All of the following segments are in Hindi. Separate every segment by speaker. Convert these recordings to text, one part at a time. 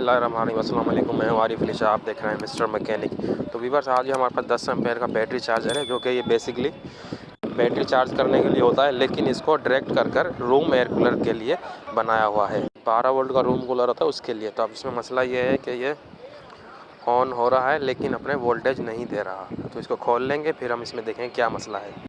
Speaker 1: बिस्मिल्लाहिर्रहमानिर्रहीम। अस्सलाम वालेकुम। मैं हूं आरिफ अली शाह, आप देख रहे हैं मिस्टर मैकेनिक। तो वीवर्स, आज हमारे पास 10 एम्पेयर का बैटरी चार्जर है, जो कि ये बेसिकली बैटरी चार्ज करने के लिए होता है, लेकिन इसको डायरेक्ट कर रूम एयर कूलर के लिए बनाया हुआ है। 12 वोल्ट का रूम कूलर होता है उसके लिए। तो अब इसमें मसला ये है कि ये ऑन हो रहा है लेकिन अपने वोल्टेज नहीं दे रहा। तो इसको खोल लेंगे, फिर हम इसमें देखेंगे क्या मसला है।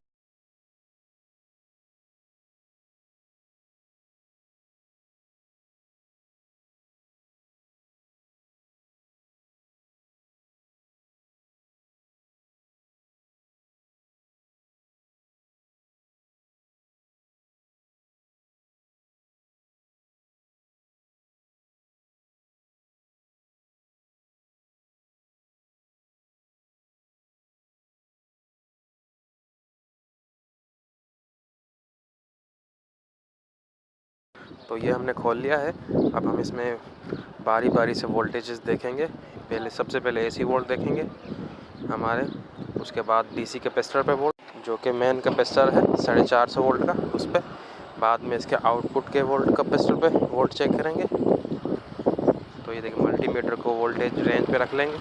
Speaker 1: तो ये हमने खोल लिया है। अब हम इसमें बारी बारी से वोल्टेजेस देखेंगे। सबसे पहले एसी वोल्ट देखेंगे हमारे, उसके बाद डीसी कैपेसिटर पे वोल्ट, जो कि मेन कैपेसिटर है 450 वोल्ट का, उस पर। बाद में इसके आउटपुट के वोल्ट कैपेसिटर पे वोल्ट चेक करेंगे। तो ये देखिए, मल्टीमीटर को वोल्टेज रेंज पे रख लेंगे,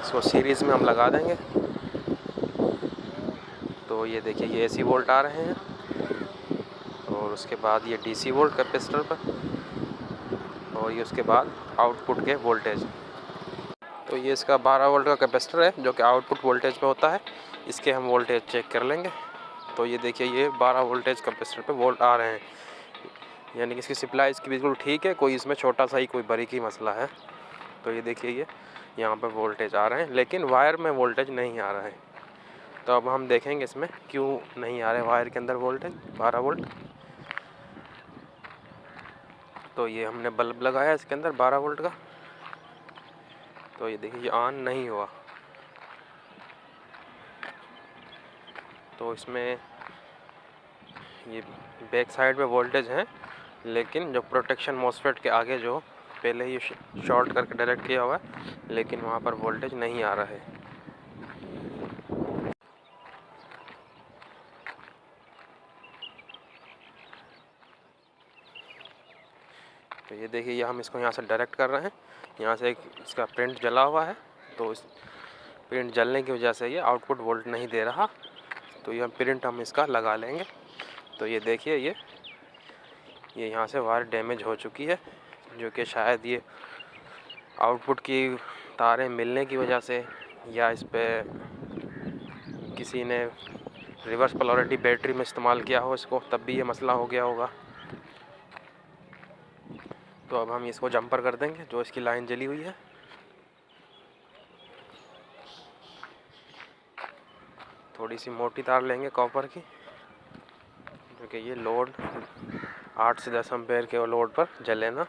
Speaker 1: इसको सीरीज़ में हम लगा देंगे। तो ये देखिए, ये एसी वोल्ट आ रहे हैं, और उसके बाद ये डीसी वोल्ट कैपेसिटर पर, और ये उसके बाद आउटपुट के वोल्टेज। तो ये इसका 12 वोल्ट का कैपेसिटर है, जो कि आउटपुट वोल्टेज पे होता है। इसके हम वोल्टेज चेक कर लेंगे। तो ये देखिए, ये 12 वोल्टेज कैपेसिटर पे वोल्ट आ रहे हैं, यानी कि इसकी सप्लाई इसकी बिल्कुल ठीक है, कोई इसमें छोटा सा ही कोई बारीकी मसला है। तो ये देखिए, ये यहाँ पे वोल्टेज आ रहे हैं, लेकिन वायर में वोल्टेज नहीं आ रहा है। तो अब हम देखेंगे इसमें क्यों नहीं आ रहे वायर के अंदर वोल्टेज 12 वोल्ट। तो ये हमने बल्ब लगाया इसके अंदर 12 वोल्ट का। तो ये देखिए, ये ऑन नहीं हुआ। तो इसमें ये बैक साइड पे वोल्टेज है, लेकिन जो प्रोटेक्शन मॉसफेट के आगे जो पहले ही शॉर्ट करके डायरेक्ट किया हुआ है, लेकिन वहाँ पर वोल्टेज नहीं आ रहा है। तो ये देखिए, ये हम इसको यहाँ से डायरेक्ट कर रहे हैं। यहाँ से एक इसका प्रिंट जला हुआ है, तो इस प्रिंट जलने की वजह से ये आउटपुट वोल्ट नहीं दे रहा। तो ये प्रिंट हम इसका लगा लेंगे। तो ये देखिए, ये यहाँ से वायर डैमेज हो चुकी है, जो कि शायद ये आउटपुट की तारें मिलने की वजह से, या इस पर किसी ने रिवर्स पोलैरिटी बैटरी में इस्तेमाल किया हो इसको, तब भी ये मसला हो गया होगा। तो अब हम इसको जंपर कर देंगे, जो इसकी लाइन जली हुई है। थोड़ी सी मोटी तार लेंगे कॉपर की, क्योंकि ये लोड 8 से 10 एम्पेयर के लोड पर जले ना।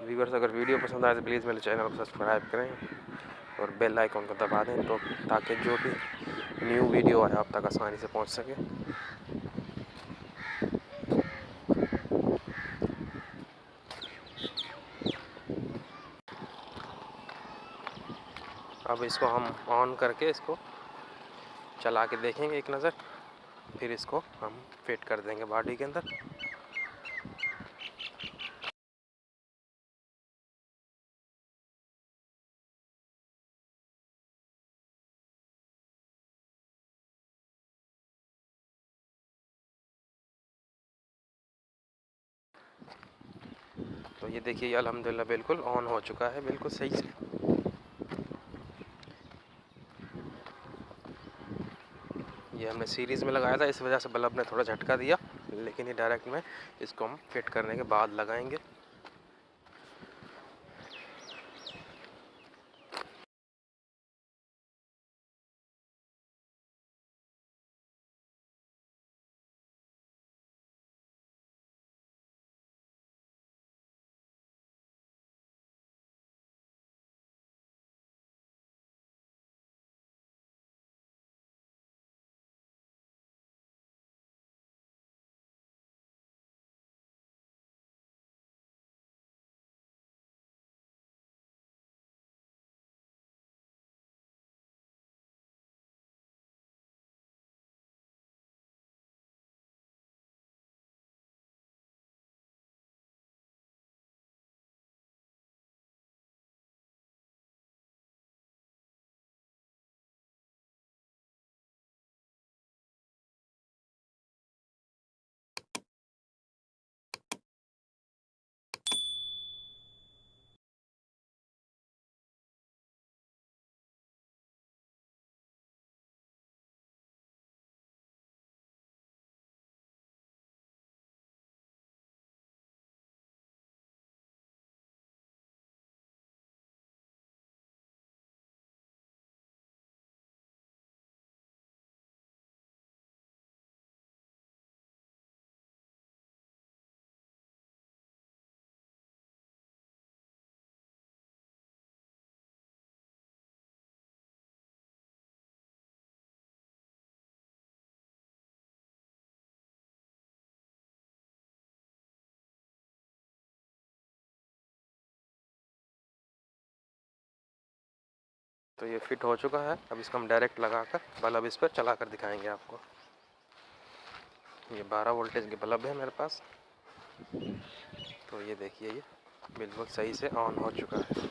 Speaker 1: व्यूअर्स, अगर वीडियो पसंद आए तो प्लीज़ मेरे चैनल को सब्सक्राइब करें और बेल आइकन को दबा दें, तो ताकि जो भी न्यू वीडियो आए आप तक आसानी से पहुंच सके। अब इसको हम ऑन करके इसको चला के देखेंगे एक नज़र, फिर इसको हम फिट कर देंगे बॉडी के अंदर। तो ये देखिए, अल्हम्दुलिल्लाह बिल्कुल ऑन हो चुका है, बिल्कुल सही से। ये हमने सीरीज़ में लगाया था, इस वजह से बल्ब ने थोड़ा झटका दिया, लेकिन ये डायरेक्ट में इसको हम फिट करने के बाद लगाएंगे। तो ये फिट हो चुका है। अब इसको हम डायरेक्ट लगाकर बल्ब इस पर चला कर दिखाएंगे आपको। ये 12 वोल्टेज के बल्ब है मेरे पास। तो ये देखिए, ये बिल्कुल सही से ऑन हो चुका है।